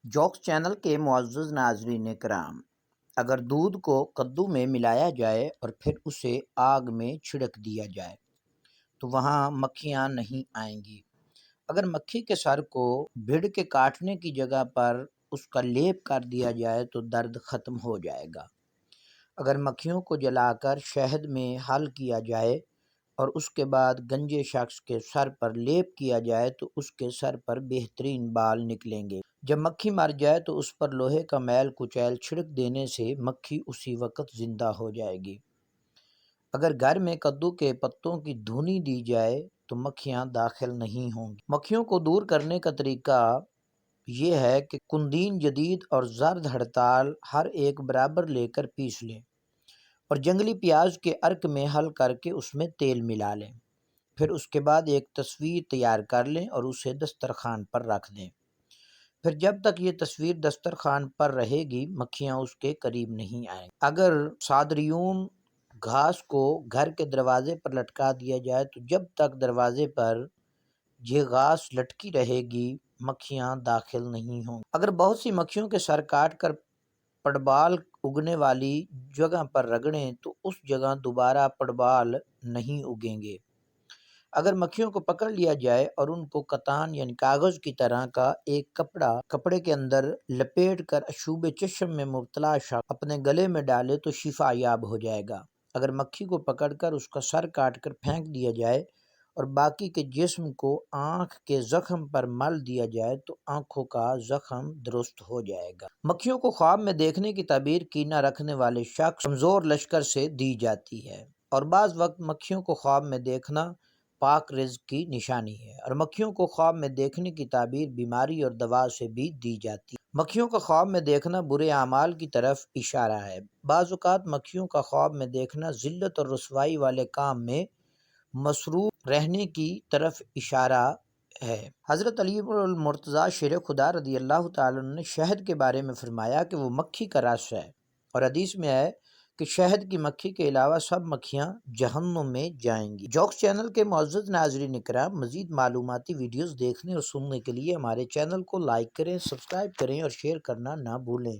Jokes channel کے معزز ناظرین کرام، اگر دودھ کو کدو میں ملایا جائے اور پھر اسے آگ میں چھڑک دیا جائے تو وہاں مکھیاں نہیں آئیں گی۔ اگر مکھی کے سر کو بھیڑ کے کاٹنے کی جگہ پر اس کا لیپ کر دیا جائے تو درد ختم ہو جائے گا۔ اگر مکھیوں کو جلا کر شہد میں حل کیا جائے اور اس کے بعد گنجے شخص کے سر پر لیپ کیا جائے تو اس کے سر پر بہترین بال نکلیں گے۔ جب مکھی مر جائے تو اس پر لوہے کا میل کچیل چھڑک دینے سے مکھی اسی وقت زندہ ہو جائے گی۔ اگر گھر میں کدو کے پتوں کی دھنی دی جائے تو مکھیاں داخل نہیں ہوں گی۔ مکھیوں کو دور کرنے کا طریقہ یہ ہے کہ کندین جدید اور زرد ہڑتال ہر ایک برابر لے کر پیس لیں اور جنگلی پیاز کے عرق میں حل کر کے اس میں تیل ملا لیں۔ پھر اس کے بعد ایک تصویر تیار کر لیں اور اسے دسترخوان پر رکھ دیں۔ پھر جب تک یہ تصویر دسترخوان پر رہے گی مکھیاں اس کے قریب نہیں آئیں۔ اگر صادریون گھاس کو گھر کے دروازے پر لٹکا دیا جائے تو جب تک دروازے پر یہ گھاس لٹکی رہے گی مکھیاں داخل نہیں ہوں۔ اگر بہت سی مکھیوں کے سر کاٹ کر پڑبال اگنے والی جگہ پر رگڑیں تو اس جگہ دوبارہ پڑبال نہیں اگیں گے۔ اگر مکھیوں کو پکڑ لیا جائے اور ان کو کتان یعنی کاغذ کی طرح کا ایک کپڑے کے اندر لپیٹ کر اشوب چشم میں مبتلا شخص اپنے گلے میں ڈالے تو شفا یاب ہو جائے گا۔ اگر مکھی کو پکڑ کر اس کا سر کاٹ کر پھینک دیا جائے اور باقی کے جسم کو آنکھ کے زخم پر مل دیا جائے تو آنکھوں کا زخم درست ہو جائے گا۔ مکھیوں کو خواب میں دیکھنے کی تعبیر کینہ رکھنے والے شخص کمزور لشکر سے دی جاتی ہے اور بعض وقت مکھیوں کو خواب میں دیکھنا پاک رزق کی نشانی ہے اور مکھیوں کو خواب میں دیکھنے کی تعبیر بیماری اور دوا سے بھی دی جاتی ہے۔ مکھیوں کا خواب میں دیکھنا برے اعمال کی طرف اشارہ ہے۔ بعض اوقات مکھیوں کا خواب میں دیکھنا ذلت اور رسوائی والے کام میں مصروف رہنے کی طرف اشارہ ہے۔ حضرت علی المرتضیٰ شیر خدا رضی اللہ تعالیٰ عنہ نے شہد کے بارے میں فرمایا کہ وہ مکھی کا رس ہے، اور حدیث میں ہے کہ شہد کی مکھی کے علاوہ سب مکھیاں جہنم میں جائیں گی۔ جوکس چینل کے معزز ناظرین کرام، مزید معلوماتی ویڈیوز دیکھنے اور سننے کے لیے ہمارے چینل کو لائک کریں، سبسکرائب کریں اور شیئر کرنا نہ بھولیں۔